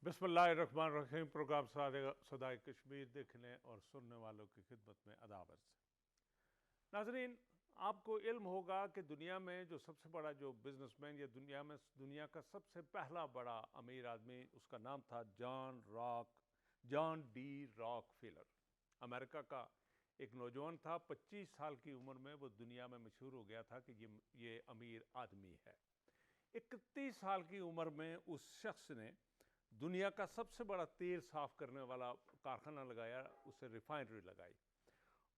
بسم اللہ الرحمن الرحیم۔ پروگرام صدائے کشمیر دیکھنے اور سننے والوں کی خدمت میں اداب عرض۔ ناظرین، آپ کو علم ہوگا کہ دنیا میں جو سب سے بڑا جو بزنس مین یا دنیا کا سب سے پہلا بڑا امیر آدمی، اس کا نام تھا جان ڈی راک فیلر۔ امریکہ کا ایک نوجوان تھا، 25 سال کی عمر میں وہ دنیا میں مشہور ہو گیا تھا کہ یہ امیر آدمی ہے۔ 31 سال کی عمر میں اس شخص نے دنیا کا سب سے بڑا تیل صاف کرنے والا کارخانہ لگایا، اسے ریفائنری لگائی،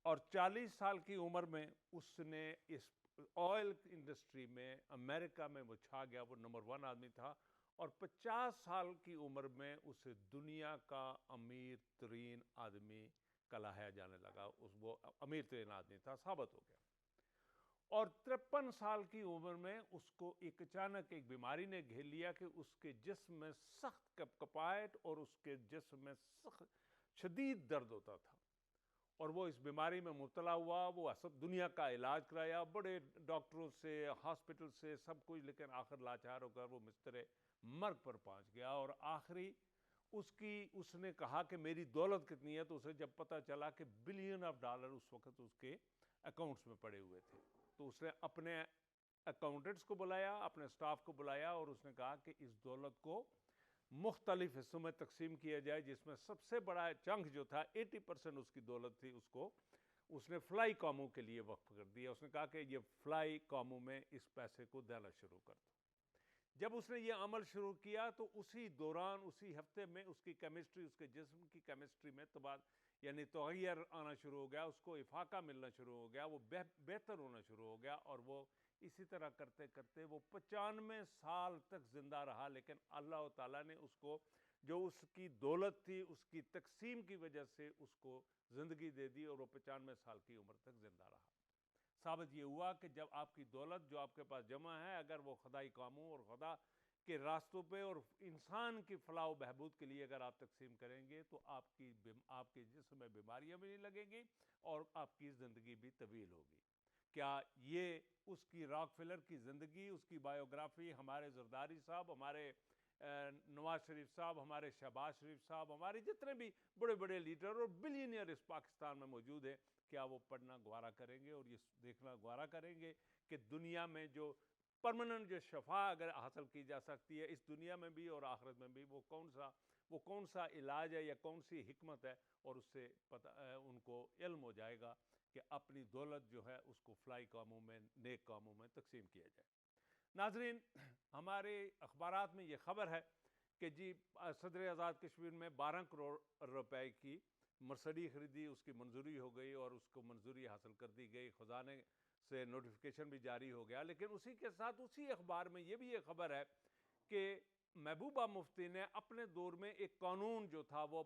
اور 40 سال کی عمر میں اس نے اس آئل انڈسٹری میں امریکہ میں وہ چھا گیا، وہ نمبر 1 آدمی تھا، اور 50 سال کی عمر میں اسے دنیا کا امیر ترین آدمی کہلایا جانے لگا، وہ امیر ترین آدمی تھا، ثابت ہو گیا۔ اور 53 سال کی عمر میں اس کو اچانک ایک بیماری نے گھیر لیا کہ اس کے جسم میں سخت کپکپاہٹ اور اس کے جسم میں سخت شدید درد ہوتا تھا، اور وہ اس بیماری میں مبتلا ہوا۔ وہ دنیا کا علاج کرایا، بڑے ڈاکٹروں سے، ہاسپٹل سے، سب کچھ، لیکن آخر لاچار ہو کر وہ مسترے مرگ پر پہنچ گیا۔ اور آخری اس نے کہا کہ میری دولت کتنی ہے، تو اسے جب پتہ چلا کہ بلین آف ڈالر اس وقت اس کے اکاؤنٹس میں پڑے ہوئے تھے، تو اس نے اپنے اکاؤنٹنٹس کو بلایا، اپنے سٹاف کو بلایا، اور اس نے کہا کہ اس دولت کو مختلف حصوں میں تقسیم کیا جائے، جس میں سب سے بڑا چنک جو تھا 80% اس کی دولت تھی، اس نے فلائی کاموں کے لیے وقف کر دیا۔ اس نے کہا کہ یہ فلائی کاموں میں اس پیسے کو دینا شروع کر دو۔ جب اس نے یہ عمل شروع کیا تو اسی دوران، اسی ہفتے میں اس کی کیمسٹری، اس کے جسم کی کیمسٹری میں یعنی تغیر آنا شروع ہو گیا، اس کو افاقہ ملنا شروع ہو گیا، وہ بہتر ہونا شروع ہو گیا، اور وہ اسی طرح کرتے کرتے وہ 95 سال تک زندہ رہا۔ لیکن اللہ تعالیٰ نے اس کو، جو اس کی دولت تھی، اس کی تقسیم کی وجہ سے اس کو زندگی دے دی، اور وہ 95 سال کی عمر تک زندہ رہا۔ ثابت یہ ہوا کہ جب آپ کی دولت جو آپ کے پاس جمع ہے، اگر وہ خدائی کاموں اور خدا کے راستوں پہ اور انسان کی فلاح و بہبود کے لیے اگر آپ تقسیم کریں گے، تو آپ کے جسم میں بیماریاں بھی نہیں لگیں گی اور آپ کی زندگی بھی طویل ہوگی۔ کیا یہ اس کی راک فیلر کی زندگی، اس کی بایوگرافی ہمارے زرداری صاحب، ہمارے نواز شریف صاحب، ہمارے شہباز شریف صاحب، ہمارے جتنے بھی بڑے بڑے لیڈر اور بلینئر اس پاکستان میں موجود ہیں، کیا وہ پڑھنا گوارا کریں گے اور یہ دیکھنا گوارا کریں گے کہ دنیا میں جو پرماننٹ جو شفا اگر حاصل کی جا سکتی ہے اس دنیا میں بھی اور آخرت میں بھی، وہ کون سا علاج ہے یا کون سی حکمت ہے، اور اس سے ان کو علم ہو جائے گا کہ اپنی دولت جو ہے اس کو فلائی کاموں میں، نیک کاموں میں تقسیم کیا جائے۔ ناظرین، ہمارے اخبارات میں یہ خبر ہے کہ جی صدر آزاد کشمیر میں 12 کروڑ روپے کی مرسڈی خریدی، اس کی منظوری ہو گئی اور اس کو منظوری حاصل کر دی گئی، خزانے سے نوٹیفیکیشن بھی جاری ہو گیا۔ لیکن اسی کے ساتھ اسی اخبار میں یہ بھی ایک خبر ہے کہ محبوبہ مفتی نے اپنے دور میں ایک قانون جو تھا وہ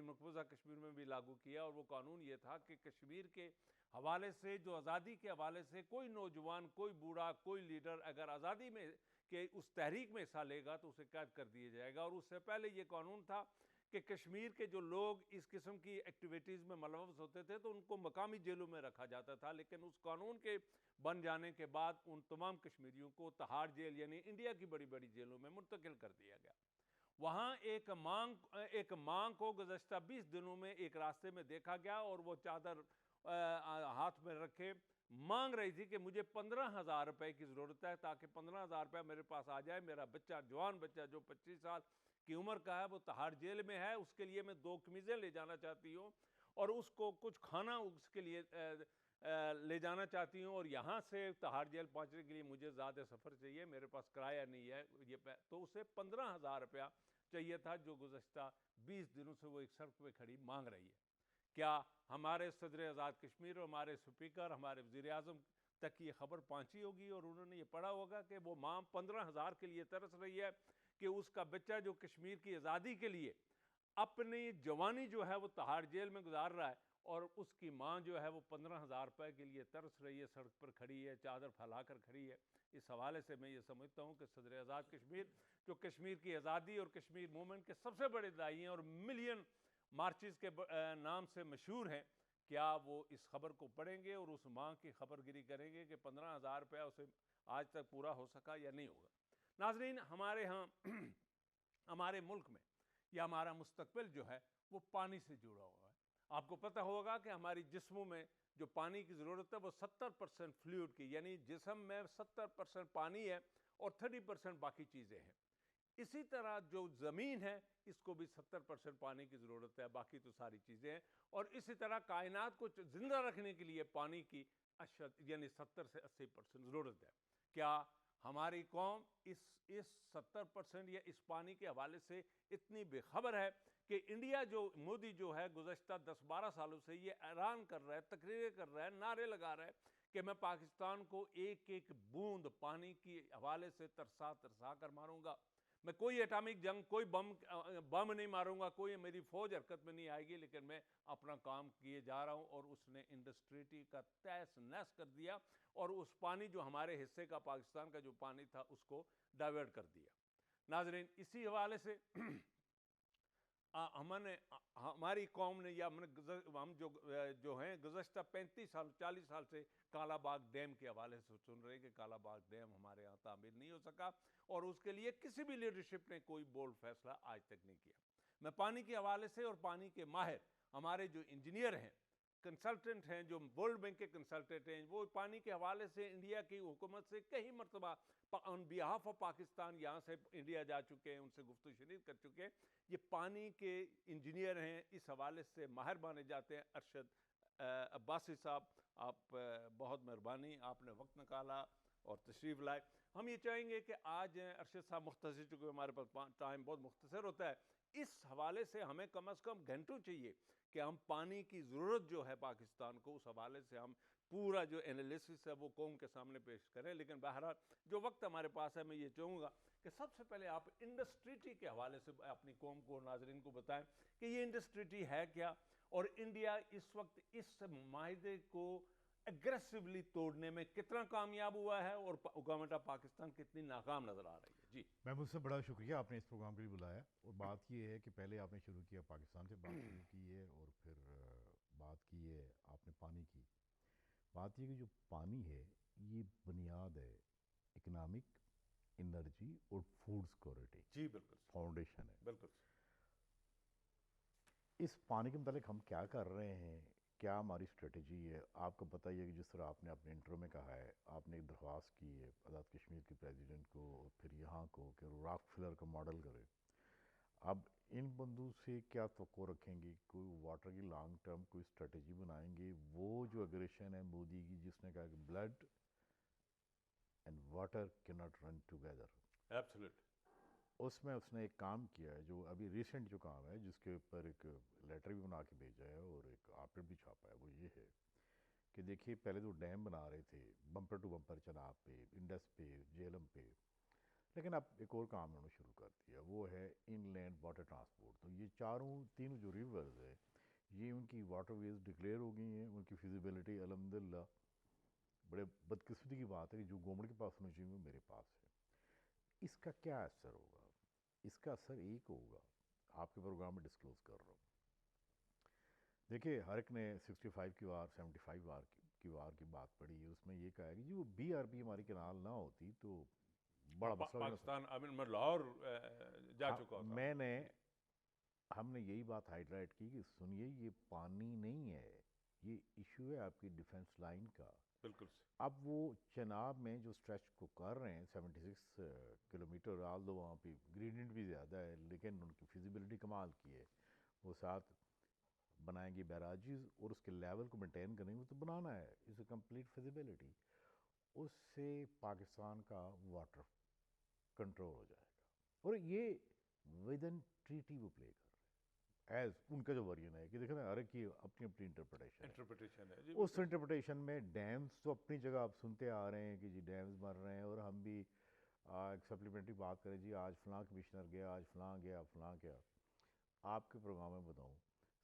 مقبوضہ کشمیر میں بھی لاگو کیا، اور وہ قانون یہ تھا کہ کشمیر کے حوالے سے، جو آزادی کے حوالے سے کوئی نوجوان، کوئی بوڑھا، کوئی لیڈر اگر آزادی میں کہ اس تحریک میں حصہ لے گا تو اسے قید کر دیا جائے گا۔ اور اس سے پہلے یہ قانون تھا کہ کشمیر کے جو لوگ اس قسم کی ایکٹیویٹیز میں ملوث ہوتے تھے تو ان کو مقامی جیلوں میں رکھا جاتا تھا، لیکن اس قانون کے بن جانے کے بعد ان تمام کشمیریوں کو تہاڑ جیل یعنی انڈیا کی بڑی بڑی جیلوں میں منتقل کر دیا گیا۔ وہاں ایک ماں کو گزشتہ 20 دنوں میں ایک راستے میں دیکھا گیا، اور وہ چادر ہاتھ میں رکھے مانگ رہی تھی کہ مجھے 15,000 روپے کی ضرورت ہے تاکہ 15,000 روپے میرے پاس آ جائے، میرا بچہ، جوان بچہ جو 25 سال کی عمر کا ہے، وہ تہاڑ جیل میں ہے، اس کے لیے میں 2 قمیضیں لے جانا چاہتی ہوں، اور اس کو کچھ کھانا اس کے لیے لے جانا چاہتی ہوں، اور یہاں سے تہاڑ جیل پہنچنے کے لیے مجھے زیادہ سفر چاہیے، میرے پاس کرایہ نہیں ہے، تو اسے 15,000 روپیہ چاہیے تھا، جو گزشتہ 20 دنوں سے وہ ایک سڑک پہ کھڑی مانگ رہی ہے۔ کیا ہمارے صدر آزاد کشمیر اور ہمارے اسپیکر، ہمارے وزیر اعظم تک یہ خبر پہنچی ہوگی اور انہوں نے یہ پڑھا ہوگا کہ وہ ماں 15,000 کے لیے ترس رہی ہے کہ اس کا بچہ جو کشمیر کی آزادی کے لیے اپنی جوانی جو ہے وہ تہاڑ جیل میں گزار رہا ہے، اور اس کی ماں جو ہے وہ 15,000 روپے کے لیے ترس رہی ہے، سڑک پر کھڑی ہے، چادر پھیلا کر کھڑی ہے۔ اس حوالے سے میں یہ سمجھتا ہوں کہ صدر آزاد کشمیر، جو کشمیر کی آزادی اور کشمیر موومنٹ کے سب سے بڑے داعی ہیں اور ملین مارچز کے نام سے مشہور ہیں، کیا وہ اس خبر کو پڑھیں گے اور اس ماں کی خبر گیری کریں گے کہ 15,000 روپیہ اسے آج تک پورا ہو سکا یا نہیں ہوگا؟ ناظرین، ہمارے ہاں ہمارے ملک میں یا ہمارا مستقبل جو ہے وہ پانی سے جڑا ہوا ہے. آپ کو پتہ ہوگا کہ ہماری جسموں میں جو پانی کی ضرورت ہے وہ 70% فلوئڈ کی، یعنی جسم میں 70% پانی ہے اور 30% باقی چیزیں ہیں. اسی طرح جو زمین ہے اس کو بھی 70% پانی کی ضرورت ہے، باقی تو ساری چیزیں ہیں. اور اسی طرح کائنات کو زندہ رکھنے کے لیے پانی کی یعنی 70 سے 80% ضرورت ہے. کیا ہماری قوم اس 70% یا اس پانی کے حوالے سے اتنی بے خبر ہے کہ انڈیا جو مودی جو ہے گزشتہ 10-12 سالوں سے یہ اعلان کر رہا ہے، تقریریں کر رہا ہے، نعرے لگا رہا ہے کہ میں پاکستان کو ایک ایک بوند پانی کے حوالے سے ترسا ترسا کر ماروں گا. میں کوئی ایٹامک جنگ، کوئی بم نہیں ماروں گا، کوئی میری فوج حرکت میں نہیں آئے گی، لیکن میں اپنا کام کیے جا رہا ہوں. اور اس نے انڈسٹریٹی کا تیس نیس کر دیا اور اس پانی جو ہمارے حصے کا پاکستان کا جو پانی تھا اس کو ڈائیورٹ کر دیا. ناظرین، اسی حوالے سے ہماری قوم نے یا ہم جو ہیں گزشتہ 35 سال 40 سال سے کالا باغ ڈیم کے حوالے سے سن رہے ہیں کہ کالا باغ ڈیم ہمارے یہاں تعمیر نہیں ہو سکا اور اس کے لیے کسی بھی لیڈرشپ نے کوئی بولڈ فیصلہ آج تک نہیں کیا. میں پانی کے حوالے سے اور پانی کے ماہر ہمارے جو انجینئر ہیں، کنسلٹنٹ ہیں، جو ورلڈ بینک کے کنسلٹنٹ ہیں، وہ پانی کے حوالے سے انڈیا کی حکومت سے کئی مرتبہ آن بیہاف آف پاکستان یہاں سے انڈیا جا چکے ہیں، ان سے گفتگو شنید کر چکے ہیں. یہ پانی کے انجینئر ہیں، اس حوالے سے ماہر مانے جاتے ہیں. ارشد عباسی صاحب، آپ بہت مہربانی، آپ نے وقت نکالا اور تشریف لائے. ہم یہ چاہیں گے کہ آج ارشد صاحب مختصر، چونکہ ہمارے پاس ٹائم بہت مختصر ہوتا ہے، اس حوالے سے ہمیں کم از کم گھنٹوں چاہیے کہ ہم پانی کی ضرورت جو ہے پاکستان کو، اس حوالے سے ہم پورا جو انالیسس ہے وہ قوم کے سامنے پیش کریں. لیکن بہرحال جو وقت ہمارے پاس ہے، میں یہ چاہوں گا کہ سب سے پہلے آپ انڈسٹریٹی کے حوالے سے اپنی قوم کو، ناظرین کو بتائیں کہ یہ انڈسٹریٹی ہے کیا، اور انڈیا اس وقت اس معاہدے کو اگریسولی توڑنے میں کتنا کامیاب ہوا ہے اور گورنمنٹ آف پاکستان کتنی ناکام نظر آ رہی ہے. جی میں مجھ سے بڑا شکریہ، آپ نے اس پروگرام کے لیے بلایا. اور بات یہ ہے کہ پہلے آپ نے شروع کیا پاکستان سے بات شروع کی ہے، اور پھر بات کی ہے آپ نے پانی کی. بات یہ کہ جو پانی ہے یہ بنیاد ہے اکنامک، انرجی اور فوڈ سیکورٹی. جی بالکل فاؤنڈیشن ہے. بالکل. اس پانی کے متعلق ہم کیا کر رہے ہیں، کیا ہماری اسٹریٹجی ہے؟ آپ کو پتہ ہی ہے کہ جس طرح آپ نے اپنے انٹرو میں کہا ہے، آپ نے ایک درخواست کی ہے آزاد کشمیر کے پریزیڈنٹ کو اور پھر یہاں کو کہ راک فلر کا ماڈل کرے. اب ان بندوں سے کیا توقع رکھیں گے؟ کوئی واٹر کی لانگ ٹرم کوئی اسٹریٹجی بنائیں گے؟ وہ جو اگریشن ہے مودی کی، جس نے کہا کہ بلڈ اینڈ واٹر کی ناٹ رن ٹوگیدر، ایبسولوٹ. اس میں اس نے ایک کام کیا ہے جو ابھی ریسنٹ جو کام ہے، جس کے اوپر ایک لیٹر بھی بنا کے بھیجا ہے اور ایک آپریٹ بھی چھاپا ہے. وہ یہ ہے کہ دیکھیے پہلے تو ڈیم بنا رہے تھے بمپر ٹو بمپر، چناب پہ، انڈس پہ، جیلم پہ، لیکن اب ایک اور کام انہوں نے شروع کر دیا، وہ ہے ان لینڈ واٹر ٹرانسپورٹ. تو یہ تینوں جو ریورز ہیں یہ ان کی واٹر ویز ڈکلیئر ہو گئی ہیں. ان کی فیزیبلٹی الحمدللہ، بڑے بدقسمتی کی بات ہے کہ جو گورنمنٹ کے پاس ہونا چاہیے وہ میرے پاس ہے. اس کا کیا اثر ہوگا؟ اس کا اثر ایک ہوگا، آپ کے پروگرام میں ڈسکلوز کر رہا ہوں. دیکھیے ہر ایک نے 65 کی وار، 75 وار کی وار کی بات پڑھی ہے. اس میں یہ کہا ہے کہ جو بی آر پی ہماری کنال نہ ہوتی تو بڑا مسئلہ پاکستان میں لاہور جا چکا ہوتا. ہم نے یہی بات ہائی لائٹ کی کہ سنیے یہ پانی نہیں ہے، یہ ایشو ہے آپ کی ڈیفنس لائن کا. بالکل. اب وہ چناب میں جو اسٹریچ کو کر رہے ہیں 76 کلومیٹر، آل دو وہاں پہ گریڈینٹ بھی زیادہ ہے لیکن ان کی فیزیبلٹی کمال کی ہے. وہ ساتھ بنائیں گے بیراجز اور اس کے لیول کو مینٹین کریں گے، تو بنانا ہے، اس اے کمپلیٹ فیزیبلٹی. اس سے پاکستان کا واٹر کنٹرول ہو جائے گا. اور یہ ود ان ٹریٹی وہ پلے کر رہے ہیں ایز ان کا جو ورژن ہے کہ دیکھیں نا ہر ایک کی اپنی اپنی انٹرپریٹیشن ہے. اس انٹرپریٹیشن میں ڈیمز تو اپنی جگہ آپ سنتے آ رہے ہیں کہ جی ڈیمز بن رہے ہیں، اور ہم بھی ایک سپلیمنٹری بات کریں، جی آج فلاں کمشنر گیا، آج فلاں گیا، فلاں گیا. آپ کے پروگرام میں بتاؤں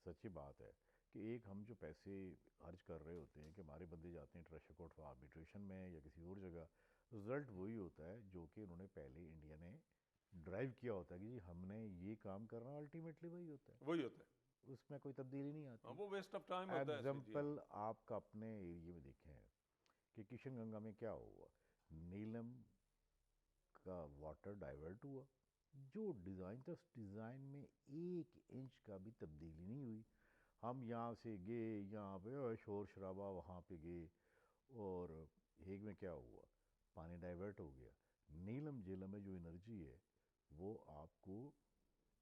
سچی بات ہے کہ ایک ہم جو پیسے خرچ کر رہے ہوتے ہیں کہ ہمارے بندے جاتے ہیں ٹریشر کورٹ فار آربیٹریشن میں یا کسی اور جگہ، رزلٹ وہی ہوتا ہے جو کہ انہوں نے پہلے انڈیا نے ڈرائیو کیا ہوتا ہے کہ جی ہم نے یہ کام کرنا، الٹیمیٹلی وہی ہوتا ہے. اس میں کوئی تبدیلی نہیں آتی. وہ ویسٹ آف ٹائم ہوتا ہے. ایگزامپل آپ کا اپنے ایریے میں دیکھیں کہ کشن گنگا میں کیا ہوا، نیلم کا واٹر ڈائیورٹ ہوا جو ڈیزائن تھا اس ڈیزائن میں 1 انچ کا بھی تبدیلی نہیں ہوئی. ہم یہاں سے گئے, یہاں پہ شور شرابہ, وہاں پہ گئے, اور ہیگ میں کیا ہوا, پانی ڈائیورٹ ہو گیا. نیلم جیلم میں جو انرجی ہے وہ آپ کو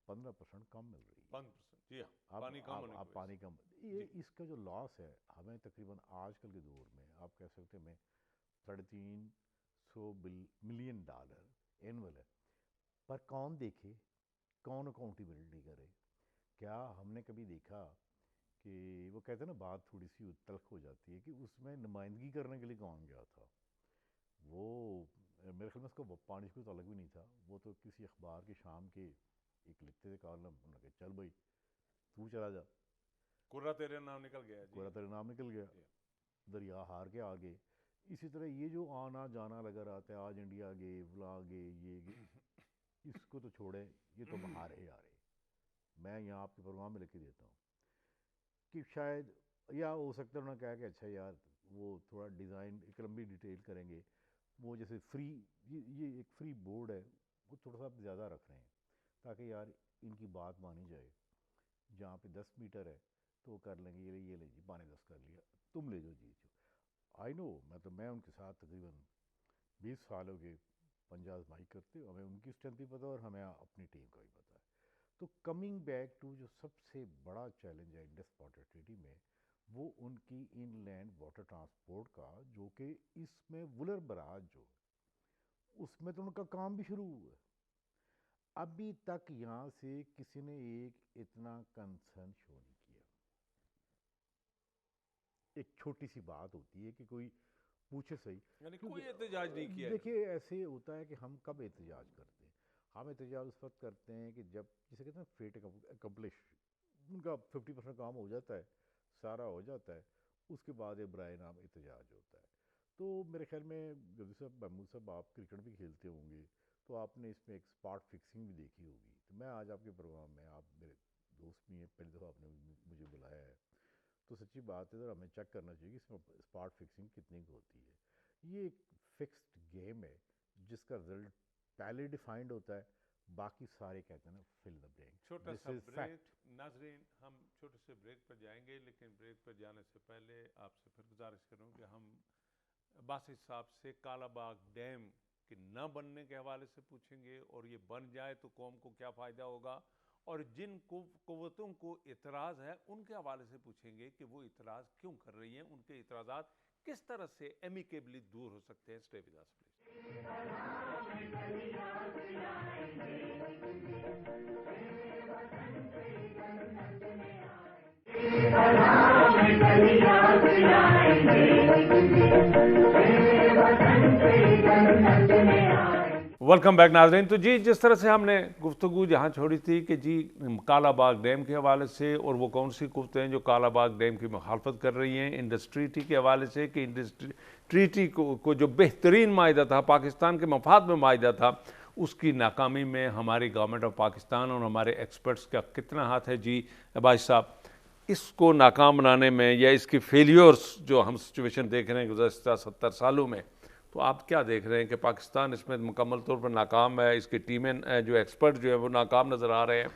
15% کم مل رہی ہے. 5%, جی ہاں, پانی کم ہونے کی وجہ پانی کم, یہ اس کا جو لاس ہے ہمیں تقریباً آج کل کے دور میں آپ کہہ سکتے ہیں $350 ملین اینول ہے. پر کون دیکھے, کون اکاؤنٹیبلٹی کرے؟ کیا ہم نے کبھی دیکھا کہ وہ کہتے ہیں نا بات تھوڑی سی تلخ ہو جاتی ہے کہ اس میں نمائندگی کرنے کے لیے کون گیا تھا؟ وہ میرے خیال میں اس کو پانی سے کوئی تعلق بھی نہیں تھا. وہ تو کسی اخبار کے شام کے ایک لکھتے تھے کالم, انہوں نے کہا چل بھائی تو چلا جا, کرا تیرے نام نکل گیا, کوئی تیرے نام نکل گیا, دریا ہار کے آگے. اسی طرح یہ جو آنا جانا لگا رہتا ہے, آج انڈیا گئے, فلاں گئے, یہ گئے, اس کو تو چھوڑیں, یہ تو بہار ہے یار. میں یہاں آپ کے پروگرام میں لکھ کے دیتا ہوں کہ شاید یا ہو سکتا ہے انہوں نے کہا کہ اچھا یار وہ تھوڑا ڈیزائن ایک لمبی ڈیٹیل کریں گے, وہ جیسے فری, یہ ایک فری بورڈ ہے, وہ تھوڑا سا زیادہ رکھ رہے ہیں تاکہ یار ان کی بات مانی جائے. جہاں پہ 10 میٹر ہے تو وہ کر لیں گے, یہ لے جی پانے 10 کر لیا, تم لے جاؤ جی. آئی نو, میں ان کے ساتھ تقریباً 20 سال ہو گئے پنجاب آزمائی کرتے, ہمیں ان کی اسٹرینتھ بھی پتہ اور ہمیں اپنی ٹیم کا بھی پتہ ہے. تو کمنگ بیک ٹو جو سب سے بڑا چیلنج ہے انڈس واٹر ٹریٹی میں, وہ ان کی ان لینڈ واٹر ٹرانسپورٹ کا, جو کہ اس میں وولر براج جو اس میں تو ان کا کام بھی شروع ہوا ہے. ابھی تک یہاں سے کسی نے ایک اتنا کنسرن شو نہیں کیا. ایک چھوٹی سی بات ہوتی ہے کہ کوئی پوچھے صحیح, یعنی کوئی احتجاج نہیں کیا. دیکھیے ایسے ہوتا ہے کہ ہم کب احتجاج کرتے ہیں, ہم احتجاج اس وقت کرتے ہیں کہ جب جسے کہتے ہیں فیٹ اکمپلش, ان کا 50% کام ہو جاتا ہے, سارا ہو جاتا ہے, اس کے بعد برائے نام احتجاج ہوتا ہے. تو میرے خیال میں گدی صاحب, محمود صاحب, آپ کرکٹ بھی کھیلتے ہوں گے تو آپ نے اس میں ایک اسپاٹ فکسنگ بھی دیکھی ہوگی. تو میں آج آپ کے پروگرام میں, آپ میرے دوست بھی ہیں, پہلی دفعہ آپ نے مجھے بلایا ہے, تو سچی بات ہے ذرا ہمیں چیک کرنا چاہیے کہ اس میں اسپاٹ فکسنگ کتنی کی ہوتی ہے. یہ ایک فکسڈ گیم ہے جس کا رزلٹ پہلے ڈیفائنڈ ہوتا ہے, باقی سارے کہتے ہیں نا فل دا بلینک. چھوٹا سا بریک. ناظرین, ہم چھوٹے سے بریک پر جائیں گے, لیکن بریک پر جانے سے پہلے آپ سے پھر گزارش کروں کہ ہم باسط صاحب سے کالا باغ ڈیم کے نہ بننے کے حوالے سے پوچھیں گے, اور یہ بن جائے تو قوم کو کیا فائدہ ہوگا, اور جن قوتوں کو اعتراض ہے ان کے حوالے سے پوچھیں گے کہ وہ اعتراض کیوں کر رہی ہیں, ان کے اعتراضات کس طرح سے ایمیکیبلی دور ہو سکتے ہیں. Stay with us welcome back ناظرین. تو جی, جس طرح سے ہم نے گفتگو جہاں چھوڑی تھی کہ جی کالا باغ ڈیم کے حوالے سے, اور وہ کون سی قوتیں ہیں جو کالا باغ ڈیم کی مخالفت کر رہی ہیں, انڈس ٹریٹی کے حوالے سے کہ انڈس ٹریٹی کو جو بہترین معاہدہ تھا, پاکستان کے مفاد میں معاہدہ تھا, اس کی ناکامی میں ہماری گورنمنٹ آف پاکستان اور ہمارے ایکسپرٹس کا کتنا ہاتھ ہے. جی عباس صاحب, اس کو ناکام بنانے میں یا اس کی فیلیورز جو ہم سچویشن دیکھ رہے ہیں گزشتہ 70 سالوں میں, تو آپ کیا دیکھ رہے ہیں کہ پاکستان اس میں مکمل طور پر ناکام ہے, اس کی ٹیمیں جو ایکسپرٹ جو ہیں وہ ناکام نظر آ رہے ہیں,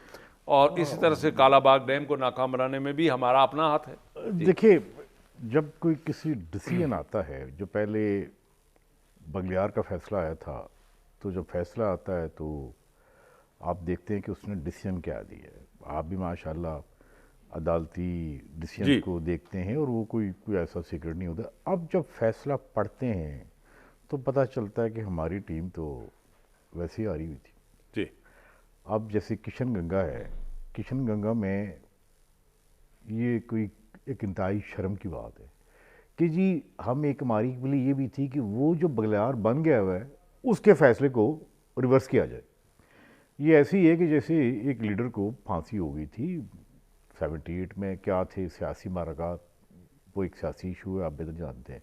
اور اسی طرح سے کالا باغ ڈیم کو ناکام بنانے میں بھی ہمارا اپنا ہاتھ ہے؟ دیکھیے, جب کوئی کسی ڈیسیژن آتا ہے, جو پہلے بغلیار کا فیصلہ آیا تھا, تو جب فیصلہ آتا ہے تو آپ دیکھتے ہیں کہ اس نے ڈیسیژن کیا دی ہے. آپ بھی ماشاءاللہ عدالتی ڈیسیژن کو دیکھتے ہیں, اور وہ کوئی ایسا سیکرٹ نہیں ہوتا. اب جب فیصلہ پڑھتے ہیں تو پتہ چلتا ہے کہ ہماری ٹیم تو ویسے ہی آ رہی ہوئی تھی. جی, اب جیسے کشن گنگا ہے, کشن گنگا میں یہ کوئی ایک انتہائی شرم کی بات ہے کہ جی ہم ایک ہماری کے لیے یہ بھی تھی کہ وہ جو بغلیار بن گیا ہوا ہے اس کے فیصلے کو ریورس کیا جائے. یہ ایسی ہے کہ جیسے ایک لیڈر کو پھانسی ہو گئی تھی 78 میں, کیا تھے سیاسی معرکات, وہ ایک سیاسی ایشو ہے, آپ بہتر جانتے ہیں.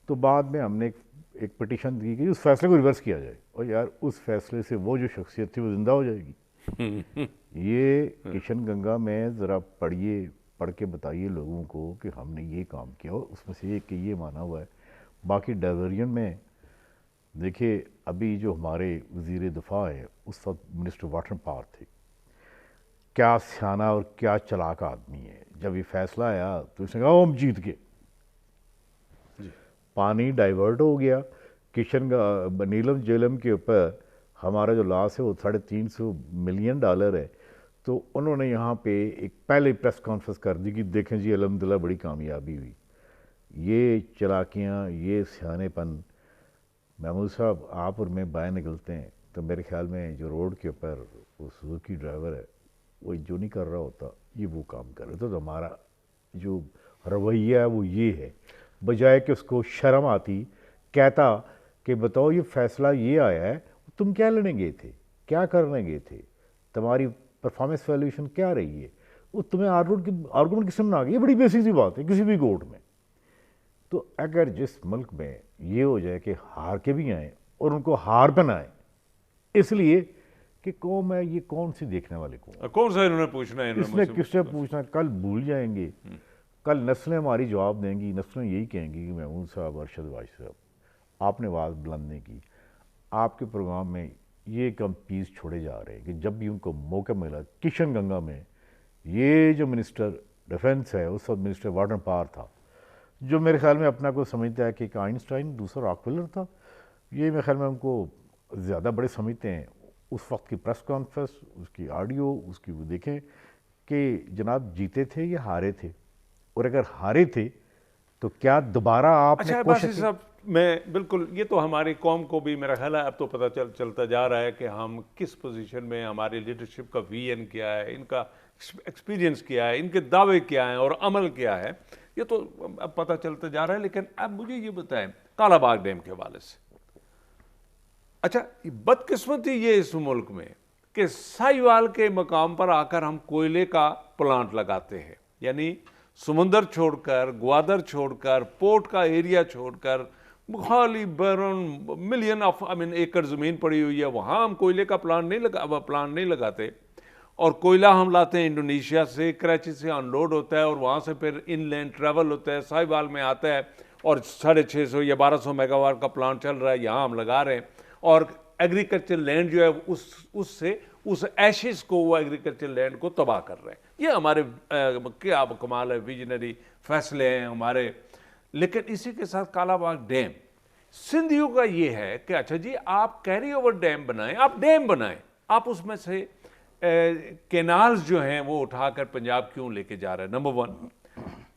تو بعد میں ہم نے ایک پٹیشن دی کہ اس فیصلے کو ریورس کیا جائے, اور یار اس فیصلے سے وہ جو شخصیت تھی وہ زندہ ہو جائے گی. یہ کشن گنگا میں ذرا پڑھیے, پڑھ کے بتائیے لوگوں کو کہ ہم نے یہ کام کیا, اور اس میں سے ایک کہ یہ مانا ہوا ہے. باقی ڈائیورژن میں دیکھیے, ابھی جو ہمارے وزیر دفاع ہے اس وقت منسٹر واٹر پاور تھے. کیا سیانہ اور کیا چلاک آدمی ہے. جب یہ فیصلہ آیا تو اس نے کہا ہم جیت گئے. پانی ڈائیورٹ ہو گیا کشن نیلم جیلم کے اوپر. ہمارا جو لاس ہے وہ $350 ملین ہے. تو انہوں نے یہاں پہ ایک پہلے پریس کانفرنس کر دی کہ دیکھیں جی الحمدللہ بڑی کامیابی ہوئی. یہ چلاکیاں، یہ سیانے پن. محمود صاحب آپ اور میں باہر نکلتے ہیں تو میرے خیال میں جو روڈ کے اوپر وہ سوزوکی ڈرائیور ہے وہ جو نہیں کر رہا ہوتا یہ وہ کام کر رہا تو ہمارا جو رویہ ہے وہ یہ ہے. بجائے کہ اس کو شرم آتی کہتا کہ بتاؤ یہ فیصلہ یہ آیا ہے تم کیا لڑنے گئے تھے، کیا کرنے گئے تھے، تمہاری پرفارمنس ویلیوشن کیا رہی ہے. وہ تمہیں آرگومنٹ کس میں آ گئی. یہ بڑی بیسک سی بات ہے کسی بھی کورٹ میں. تو اگر جس ملک میں یہ ہو جائے کہ ہار کے بھی آئیں اور ان کو ہار بنائیں اس لیے کہ قوم ہے یہ کون سی دیکھنے والے کون سا انہوں نے پوچھنا ہے، اس نے کس سے پوچھنا. کل بھول جائیں گے، کل نسلیں ہماری جواب دیں گی. نسلیں یہی کہیں گی کہ محمود صاحب، ارشد واش صاحب آپ نے آواز بلند نہیں کی. آپ کے پروگرام میں یہ کم پیس چھوڑے جا رہے ہیں کہ جب بھی ان کو موقع ملا. کشن گنگا میں یہ جو منسٹر ڈیفنس ہے اس وقت منسٹر واٹر پاور تھا جو میرے خیال میں اپنا کو سمجھتا ہے کہ ایک آئنسٹائن دوسرا راک فیلر تھا. یہ میرے خیال میں ان کو زیادہ بڑے سمجھتے ہیں. اس وقت کی پریس کانفرنس، اس کی آڈیو، اس کی وہ دیکھیں کہ جناب جیتے تھے یا ہارے تھے. اور اگر ہارے تھے تو کیا دوبارہ آپ نے کوشش. میں بالکل، یہ تو ہماری قوم کو بھی میرا خیال ہے اب تو پتہ چلتا جا رہا ہے کہ ہم کس پوزیشن میں، ہماری لیڈرشپ کا ویژن کیا ہے، ان کا ایکسپیرینس کیا ہے، ان کے دعوے کیا ہیں اور عمل کیا ہے. یہ تو اب پتہ چلتا جا رہا ہے. لیکن اب مجھے یہ بتائیں کالا باغ ڈیم کے حوالے سے. اچھا، بدقسمتی یہ اس ملک میں کہ ساہیوال کے مقام پر آ کر ہم کوئلے کا پلانٹ لگاتے ہیں. یعنی سمندر چھوڑ کر، گوادر چھوڑ کر، پورٹ کا ایریا چھوڑ کر، خالی بیرن ملین آف ایکڑ زمین پڑی ہوئی ہے، وہاں ہم کوئلے کا پلانٹ نہیں لگاتے. اور کوئلہ ہم لاتے ہیں انڈونیشیا سے، کراچی سے ان لوڈ ہوتا ہے اور وہاں سے پھر ان لینڈ ٹریول ہوتا ہے، ساہیوال میں آتا ہے اور 650 یا 1200 میگا واٹ کا پلانٹ چل رہا ہے، یہاں ہم لگا رہے ہیں. اور ایگریکلچر لینڈ جو ہے اس ایشز کو وہ ایگریکلچر لینڈ کو تباہ کر رہے ہیں. یہ ہمارے کیا کمال ہے، ویژنری فیصلے ہیں ہمارے. لیکن اسی کے ساتھ کالا باغ ڈیم سندھیوں کا یہ ہے کہ اچھا جی آپ کیری اوور ڈیم بنائیں، آپ ڈیم بنائیں، آپ اس میں سے کینالز جو ہیں وہ اٹھا کر پنجاب کیوں لے کے جا رہے ہیں. نمبر 1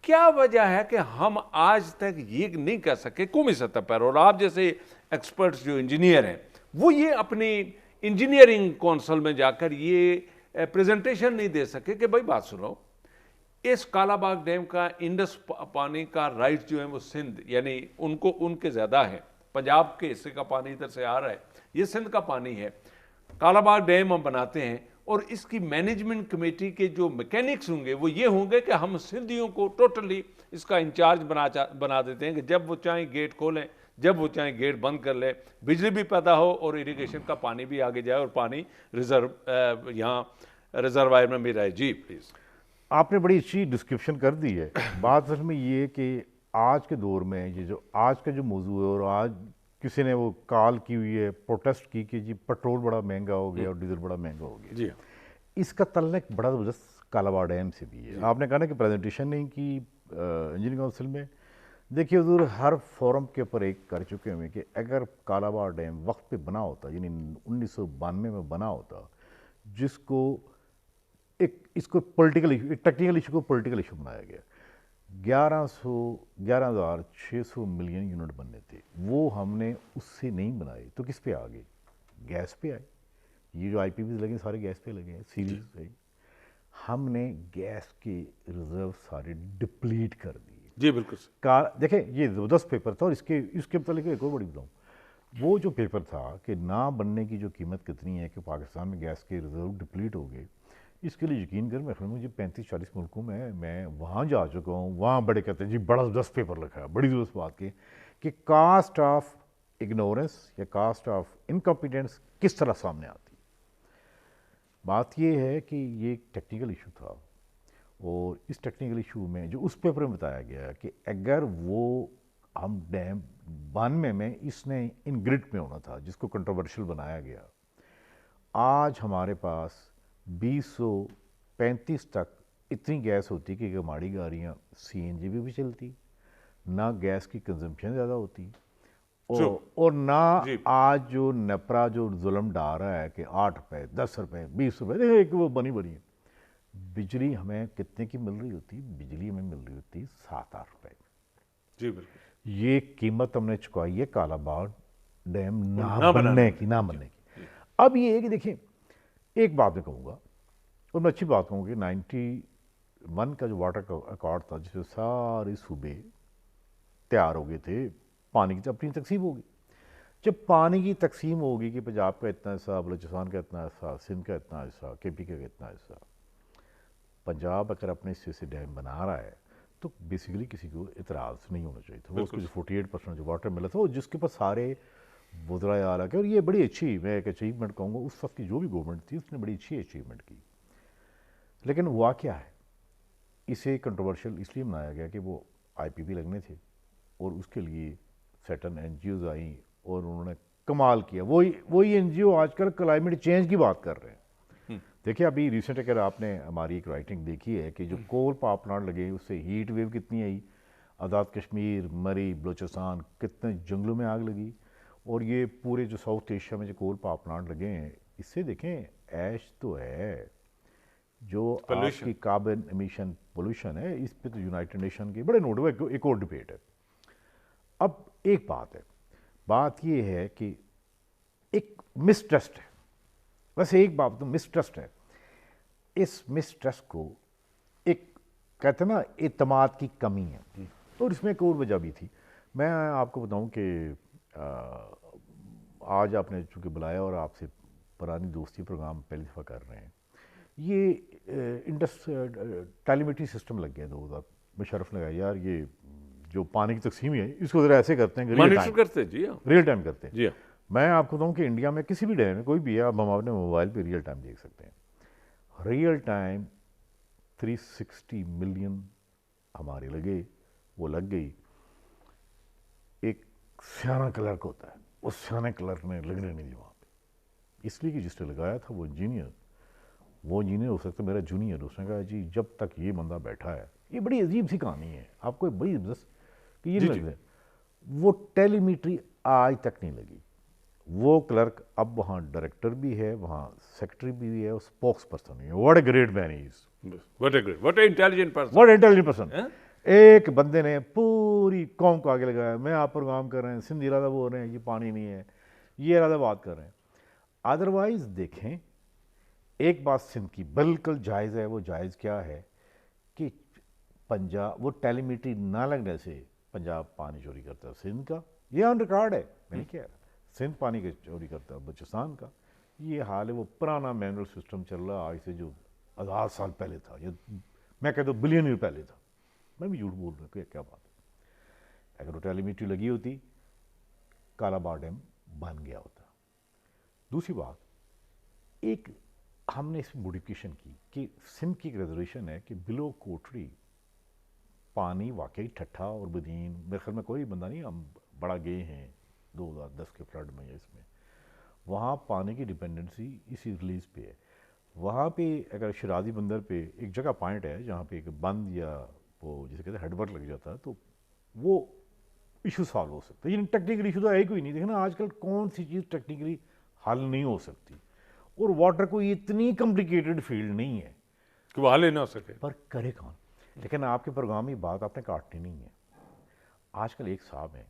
کیا وجہ ہے کہ ہم آج تک یہ نہیں کر سکے قومی سطح پر، اور آپ جیسے ایکسپرٹس جو انجینئر ہیں وہ یہ اپنی انجینئرنگ کونسل میں جا کر یہ پریزنٹیشن نہیں دے سکے کہ بھائی بات سنو، اس کالا باغ ڈیم کا انڈس پانی کا رائٹ جو ہے وہ سندھ، یعنی ان کے زیادہ ہے. پنجاب کے حصے کا پانی ادھر سے آ رہا ہے، یہ سندھ کا پانی ہے. کالا باغ ڈیم ہم بناتے ہیں اور اس کی مینجمنٹ کمیٹی کے جو میکینکس ہوں گے وہ یہ ہوں گے کہ ہم سندھیوں کو ٹوٹلی اس کا انچارج بنا دیتے ہیں کہ جب وہ چاہیں گیٹ کھولیں، جب وہ چاہیں گیٹ بند کر لیں، بجلی بھی پیدا ہو اور اریگیشن کا پانی بھی آگے جائے اور پانی یہاں ریزروائر میں بھی رہے. جی پلیز. آپ نے بڑی اچھی ڈسکرپشن کر دی ہے. بات اصل میں یہ کہ آج کے دور میں یہ جو آج کا جو موضوع ہے، اور آج کسی نے وہ کال کی ہوئی ہے، پروٹیسٹ کی کہ جی پٹرول بڑا مہنگا ہو گیا اور ڈیزل بڑا مہنگا ہو گیا. جی اس کا تعلق بڑا زبردست کالا باغ ڈیم سے بھی ہے. آپ نے کہا نا کہ پریزنٹیشن نہیں کی انجینئرنگ کونسل میں. دیکھیے حضور ہر فورم کے اوپر ایک کر چکے ہوئے کہ اگر کالا باغ ڈیم وقت پہ بنا ہوتا، یعنی 1992 میں بنا ہوتا، جس کو اس کو پولیٹیکل ایشو، ایک ٹیکنیکل ایشو کو پولیٹیکل ایشو بنایا گیا. 11,600 ملین یونٹ بننے تھے، وہ ہم نے اس سے نہیں بنائے تو کس پہ آ گئے؟ گیس پہ آئے. یہ جو آئی پی پیز لگے سارے گیس پہ لگے ہیں، سیریز پہ. ہم نے گیس کے ریزرو سارے ڈپلیٹ کر دیے. جی بالکل. دیکھیں یہ زبردست پیپر تھا. اور اس کے متعلق ایک اور بڑی بتاؤں، وہ جو پیپر تھا کہ نہ بننے کی جو قیمت کتنی ہے کہ پاکستان میں گیس کے ریزرو ڈپلیٹ ہو گئے، اس کے لیے یقین کر میں مجھے 35-40 ملکوں میں وہاں جا چکا ہوں. وہاں بڑے کہتے ہیں جی بڑا زبردست پیپر لکھا ہے. بڑی زبردست بات کہ کاسٹ آف اگنورنس یا کاسٹ آف انکمپیٹنس کس طرح سامنے آتی. بات یہ ہے کہ یہ ایک ٹیکنیکل ایشو تھا، اور اس ٹیکنیکل ایشو میں جو اس پیپر میں بتایا گیا کہ اگر وہ ہم ڈیم 92 میں اس نے ان گرڈ میں ہونا تھا جس کو کنٹروورشل بنایا گیا، آج ہمارے پاس 2035 تک اتنی گیس ہوتی کہ ہماری گاڑیاں CNG بھی چلتی، نہ گیس کی کنزمپشن زیادہ ہوتی، اور نہ جی آج جو نیپرا جو ظلم ڈال رہا ہے کہ 8 روپے 10 روپے 20 روپے، دیکھیں ایک وہ بنی ہے بجلی ہمیں کتنے کی مل رہی ہوتی؟ بجلی ہمیں مل رہی ہوتی 7-8 روپے۔ جی بالکل، یہ قیمت ہم نے چکائی ہے کالا باغ ڈیم نہ نہ بننے کی، نہ بننے کی۔ اب یہ ہے کہ دیکھیں ایک بات میں کہوں گا، اور میں اچھی بات کہوں کہ 91 کا جو واٹر ایکارڈ تھا جس میں سارے صوبے تیار ہو گئے تھے، پانی کی اپنی تقسیم ہوگی۔ جب پانی کی تقسیم ہوگی کہ پنجاب کا اتنا حصہ، بلوچستان کا اتنا حصہ، سندھ کا اتنا حصہ، KP کا اتنا حصہ، پنجاب اگر اپنے حصے سے ڈیم بنا رہا ہے تو بیسیکلی کسی کو اعتراض نہیں ہونا چاہیے تھا۔ وہ اس کو جو 48% جو واٹر ملا تھا وہ جس کے پاس سارے وزرائے اعلیٰ کے، اور یہ بڑی اچھی میں ایک اچیومنٹ کہوں گا، اس وقت کی جو بھی گورنمنٹ تھی اس نے بڑی اچھی اچیومنٹ کی۔ لیکن ہوا کیا ہے، اسے کنٹروورشل اس لیے بنایا گیا کہ وہ IPP لگنے تھے، اور اس کے لیے سیٹن NGOز آئیں اور انہوں نے کمال کیا۔ وہی NGO آج کل کلائمیٹ چینج کی بات کر رہے ہیں۔ دیکھیں ابھی ریسنٹ اگر آپ نے ہماری ایک رائٹنگ دیکھی ہے کہ جو کول پاور پلانٹ لگے اس سے ہیٹ ویو کتنی آئی، آزاد کشمیر، مری، بلوچستان، کتنے جنگلوں میں آگ لگی، اور یہ پورے جو ساؤتھ ایشیا میں جو کول پاور پلانٹ لگے ہیں اس سے دیکھیں ایش تو ہے، جو آپ کی کاربن امیشن پولوشن ہے، اس پہ تو یونائٹڈ نیشن کے بڑے نوٹ ہوئے، ایک اور ڈبیٹ ہے۔ اب ایک بات ہے، بات یہ ہے کہ ایک مسٹرسٹ ہے، بس ایک بات تو مسٹرسٹ ہے۔ اس مسٹرسٹ کو ایک کہتے ہیں نا اعتماد کی کمی ہے، اور اس میں ایک اور وجہ بھی تھی۔ میں آپ کو بتاؤں کہ آج آپ نے چونکہ بلایا اور آپ سے پرانی دوستی پروگرام پہلی دفعہ کر رہے ہیں، یہ ٹیلیمیٹری سسٹم لگ گیا 2000 مشرف لگا یار یہ جو پانی کی تقسیم ہے اس کو ذرا ایسے کرتے ہیں کہ ریئل ٹائم کرتے ہیں۔ میں آپ کو بتاؤں کہ انڈیا میں کسی بھی ڈیم میں کوئی بھی ہے، اب ہم اپنے موبائل پہ ریئل ٹائم دیکھ سکتے ہیں۔ ریئل ٹائم 360 ملین ہمارے لگے، وہ لگ گئی۔ ایک سیانہ کلرک ہوتا ہے، اس سیانہ کلرک نے لگنے نہیں دی وہاں پہ، اس لیے کہ جس نے لگایا تھا وہ انجینئر ہو سکتا میرا جونیئر، اس نے کہا جی جب تک یہ بندہ بیٹھا ہے، یہ بڑی عجیب سی کہانی ہے، آپ کو بڑی کہ یہ نہیں لگ وہ ٹیلی میٹری آج تک نہیں لگی۔ وہ کلرک اب وہاں ڈائریکٹر بھی ہے، وہاں سیکرٹری بھی ہے، اور اسپوکس پرسن بھی ہے۔ What a great man he is, what a intelligent person. ایک بندے نے پوری قوم کو آگے لگایا، میں آپ پروگرام کر رہے ہیں، سندھ ارادہ بول رہے ہیں یہ پانی نہیں ہے، یہ ارادہ بات کر رہے ہیں۔ ادروائز دیکھیں ایک بات سندھ کی بالکل جائز ہے، وہ جائز کیا ہے کہ پنجاب وہ ٹیلی میٹری نہ لگنے سے پنجاب پانی چوری کرتا ہے سندھ کا، یہ آن ریکارڈ ہے، میں نہیں کہہ رہا سندھ پانی کا چوری کرتا ہے بلوچستان کا، یہ حال ہے۔ وہ پرانا مینول سسٹم چل رہا آج سے جو 1000 سال پہلے تھا، یا میں کہتا ہوں بلین ایئر پہلے تھا، میں بھی جھوٹ بول رہا ہوں، کیا بات ہے۔ اگر وہ ٹیلی میٹری لگی ہوتی کالا باغ ڈیم بن گیا ہوتا۔ دوسری بات، ایک ہم نے اس میں موڈیفکیشن کی کہ سندھ کی ایک ریزرویشن ہے کہ بلو کوٹری پانی واقعی ٹھٹھا اور بدین، میرے خیال میں کوئی بندہ نہیں، ہم بڑا گئے ہیں 2010 کے فلڈ میں، اس میں وہاں پانی کی ڈیپینڈنسی اسی ریلیز پہ ہے۔ وہاں پہ اگر شرازی بندر پہ ایک جگہ پوائنٹ ہے جہاں پہ ایک بند یا وہ جسے کہتے ہیں ہیڈ ورک لگ جاتا ہے تو وہ ایشو سالو ہو سکتا ہے۔ یعنی ٹیکنیکل ایشو تو ہے کوئی نہیں، دیکھنا آج کل کون سی چیز ٹیکنیکلی حل نہیں ہو سکتی، اور واٹر کوئی اتنی کمپلیکیٹڈ فیلڈ نہیں ہے کہ وہ حل ہی نہ ہو سکے، پر کرے کون۔ لیکن آپ کے پروگرام میں بات آپ نے کاٹنی نہیں ہے۔ آج کل ایک صاحب ہیں،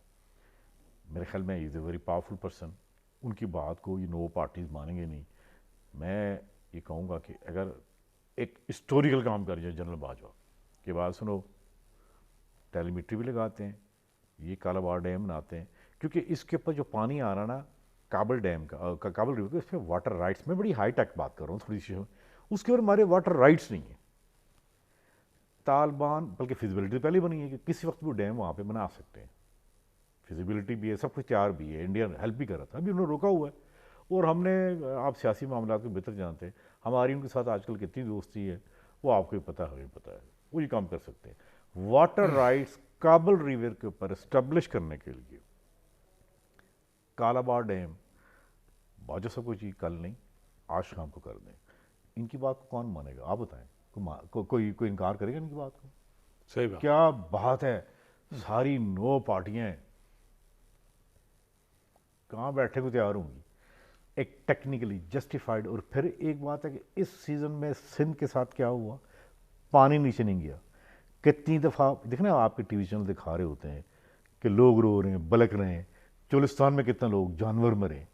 میرے خیال میں از اے ویری پاورفل پرسن، ان کی بات کو یہ نو پارٹیز مانیں گے نہیں۔ میں یہ کہوں گا کہ اگر ایک ہسٹوریکل کام کر جائے جنرل باجوہ کہ بات سنو، ٹیلی میٹری بھی لگاتے ہیں، یہ کالا باغ ڈیم بناتے ہیں، کیونکہ اس کے اوپر جو پانی آ رہا نا کابل ڈیم کا، کابل ریور کا، اس پہ واٹر رائٹس، میں بڑی ہائی ٹیک بات کر رہا ہوں تھوڑی سی، اس کے اوپر ہمارے واٹر رائٹس نہیں ہیں۔ طالبان بلکہ فیزیبلٹی پہلے بنی ہے کہ کسی وقت وہ ڈیم وہاں پہ بنا سکتے ہیں، فیزیبلٹی بھی ہے، سب کچھ تیار بھی ہے، انڈیا ہیلپ بھی کر رہا تھا، ابھی انہوں نے روکا ہوا ہے۔ اور ہم نے، آپ سیاسی معاملات کو بہتر جانتے ہیں، ہماری ان کے ساتھ آج کل کتنی دوستی ہے وہ آپ کو بھی پتہ ہے، ہمیں پتہ ہے، وہ یہ کام کر سکتے ہیں۔ واٹر رائٹس کابل ریور کے اوپر اسٹیبلش کرنے کے لیے کالا باغ ڈیم باجوہ سب کوئی چیز کل نہیں، آج شام کو کر دیں. ان کی بات کو کون مانے گا؟ آپ بتائیں. کوئی انکار کرے گا ان کی بات کو؟ صحیح بات. کیا بات ہے. ساری 9 پارٹیاں کہاں بیٹھے کو تیار ہوں گی ایک ٹیکنیکلی جسٹیفائڈ. اور پھر ایک بات ہے کہ اس سیزن میں سندھ کے ساتھ کیا ہوا, پانی نیچے نہیں گیا. کتنی دفعہ دیکھنا آپ کے ٹی وی چینل دکھا رہے ہوتے ہیں کہ لوگ رو رہے ہیں, بلک رہے ہیں, چولستان میں کتنا لوگ جانور مرے ہیں.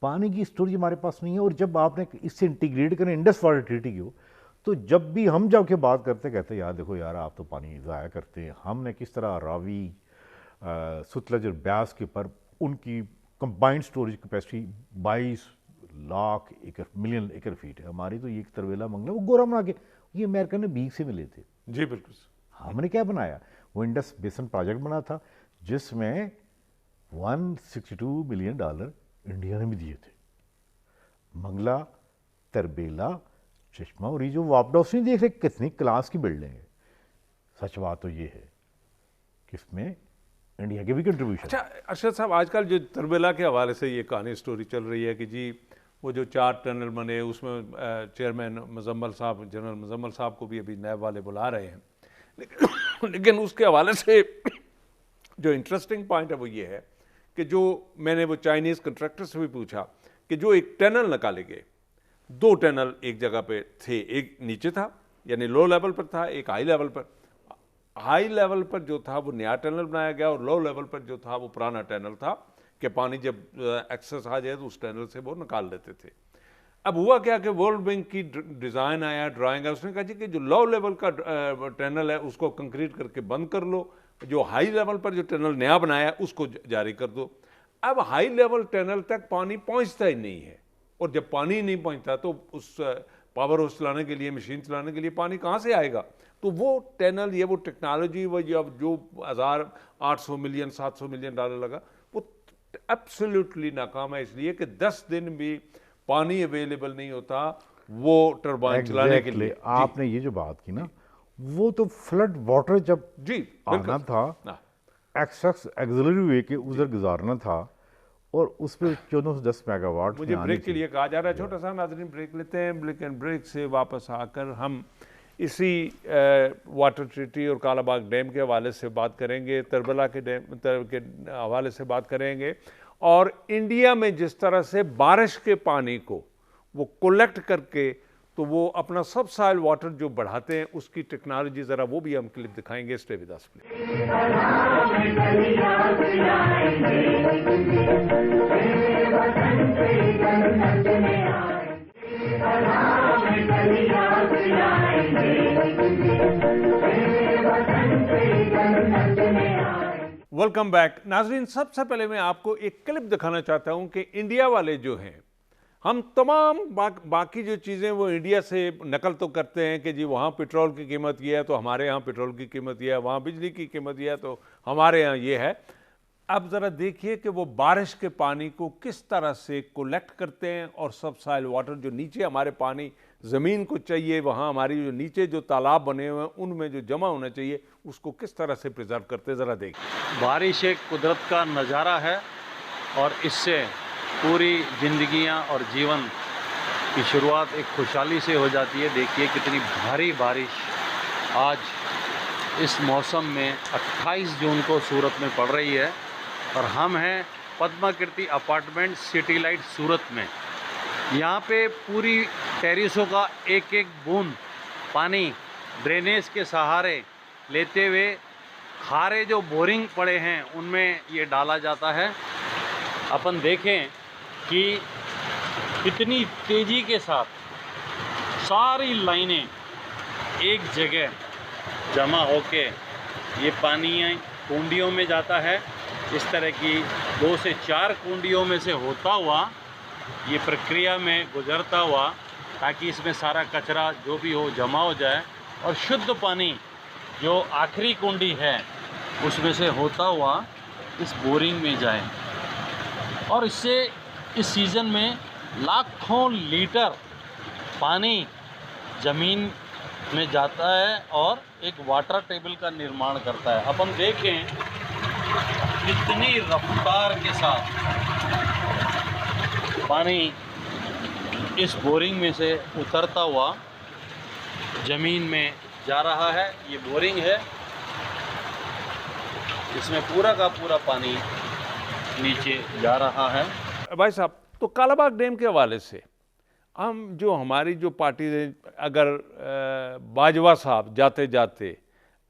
پانی کی اسٹوری ہمارے پاس نہیں ہے. اور جب آپ نے اس سے انٹیگریٹ کریں انڈس واٹر ٹریٹی کی ہو, تو جب بھی ہم جا کے بات کرتے کہتے ہیں یار دیکھو یار آپ تو پانی ضائع کرتے ہیں. ہم نے کس طرح راوی, ستلج اور بیاس کے پر ان کی combined storage capacity 22 lakh million acre feet ہے. ہماری تو یہ ترویلا منگلا وہ گورا بنا کے, یہ امریکہ نے بیگ سے ملے تھے. جی بالکل. ہم نے کیا بنایا؟ وہ انڈس بیسن پروجیکٹ بنا تھا جس میں $162 ملین انڈیا نے بھی دیے تھے. منگلا, تربیلا, چشمہ, اور یہ جو واپڈاؤس نہیں دیکھ رہے کتنی کلاس کی بلڈنگ ہے. سچ بات تو یہ ہے کہ اس میں انڈیا کے بھی کنٹریبیوشن. اچھا ارشد صاحب, آج کل جو تربیلا کے حوالے سے یہ کہانی سٹوری چل رہی ہے کہ جی وہ جو 4 ٹنل بنے اس میں چیئرمین مزمل صاحب, جنرل مزمل صاحب کو بھی ابھی نیب والے بلا رہے ہیں. لیکن اس کے حوالے سے جو انٹرسٹنگ پوائنٹ ہے وہ یہ ہے کہ جو میں نے وہ چائنیز کنٹریکٹر سے بھی پوچھا کہ جو ایک ٹنل نکالے گئے, 2 ٹنل ایک جگہ پہ تھے, ایک نیچے تھا یعنی لو لیول پر تھا, ایک ہائی لیول پر. ہائی لیول پر جو تھا وہ نیا ٹنل بنایا گیا اور لو لیول پر جو تھا وہ پرانا ٹنل تھا کہ پانی جب ایکسس آ جائے تو اس ٹنل سے وہ نکال لیتے تھے. اب ہوا کیا کہ ورلڈ بینک کی ڈیزائن آیا, ڈرائنگ ہے, اس نے کہا جی کہ جو لو لیول کا ٹنل ہے اس کو کنکریٹ کر کے بند کر لو, جو ہائی لیول پر جو ٹنل نیا بنایا ہے اس کو جاری کر دو. اب ہائی لیول ٹنل تک پانی پہنچتا ہی نہیں ہے, اور جب پانی نہیں پہنچتا تو اس پاور ہاؤس چلانے کے لیے, مشین چلانے کے لیے پانی کہاں سے آئے گا؟ تو وہ ٹنل, یہ وہ ٹیکنالوجی, وہ جو 1800 ملین $700 ملین لگا, وہ ایبسلیوٹلی ناکام ہے. اس لیے کہ 10 دن بھی پانی اویلیبل نہیں ہوتا وہ ٹربائن چلانے کے لیے. آپ نے یہ جو بات کی نا, وہ تو فلڈ واٹر جب جی آنا تھا ایکسلری وے کے ادھر گزارنا تھا, اور اس پہ 1410 میگا واٹ. مجھے بریک کے لیے کہا جا رہا ہے, چھوٹا سا ناظرین بریک لیتے ہیں, لیکن بریک سے واپس آ کر ہم اسی واٹر ٹریٹی اور کالا باغ ڈیم کے حوالے سے بات کریں گے, تربلا کے ڈیم کے حوالے سے بات کریں گے, اور انڈیا میں جس طرح سے بارش کے پانی کو وہ کولیکٹ کر کے تو وہ اپنا سب سائل واٹر جو بڑھاتے ہیں اس کی ٹیکنالوجی, ذرا وہ بھی ہم کلپ دکھائیں گے. Stay with us please. Welcome back. ناظرین, سب سے پہلے میں آپ کو ایک کلپ دکھانا چاہتا ہوں کہ انڈیا والے جو ہیں, ہم تمام باقی جو چیزیں وہ انڈیا سے نقل تو کرتے ہیں کہ جی وہاں پیٹرول کی قیمت یہ ہے تو ہمارے ہاں پیٹرول کی قیمت یہ ہے, وہاں بجلی کی قیمت یہ ہے تو ہمارے ہاں یہ ہے. اب ذرا دیکھیے کہ وہ بارش کے پانی کو کس طرح سے کولیکٹ کرتے ہیں, اور سب سائل واٹر جو نیچے ہمارے پانی زمین کو چاہیے, وہاں ہماری جو نیچے جو تالاب بنے ہوئے ہیں ان میں جو جمع ہونا چاہیے اس کو کس طرح سے پریزرو کرتے ہیں. ذرا دیکھیے. بارش ایک قدرت کا نظارہ ہے, اور اس سے پوری زندگیاں اور جیون کی شروعات ایک خوشحالی سے ہو جاتی ہے. دیکھیے کتنی بھاری بارش آج اس موسم میں 28 جون کو سورت میں پڑ رہی ہے, اور ہم ہیں پدما کرتی اپارٹمنٹ سٹی لائٹ سورت میں. یہاں پہ پوری ٹیریسوں کا ایک ایک بوند پانی ڈرینیج کے سہارے لیتے ہوئے کھارے جو بورنگ پڑے ہیں ان میں یہ ڈالا جاتا ہے. اپن دیکھیں کہ کتنی تیزی کے ساتھ ساری لائنیں ایک جگہ جمع ہو کے یہ پانی کنڈیوں میں جاتا ہے. اس طرح کی 2 سے 4 کنڈیوں میں سے ہوتا ہوا یہ پرکریا میں گزرتا ہوا, تاکہ اس میں سارا کچرا جو بھی ہو جمع ہو جائے, اور شدھ پانی جو آخری کنڈی ہے اس میں سے ہوتا ہوا اس بورنگ میں جائے. اور اس سے اس سیزن میں لاکھوں لیٹر پانی زمین میں جاتا ہے اور ایک واٹر ٹیبل کا نرمان کرتا ہے. اپن دیکھیں کتنی رفتار کے ساتھ پانی اس بورنگ میں سے اترتا ہوا زمین میں جا رہا ہے. یہ بورنگ ہے, اس میں پورا کا پورا پانی نیچے جا رہا ہے. بھائی صاحب, تو کالا باغ ڈیم کے حوالے سے ہماری جو پارٹی اگر باجوہ صاحب جاتے جاتے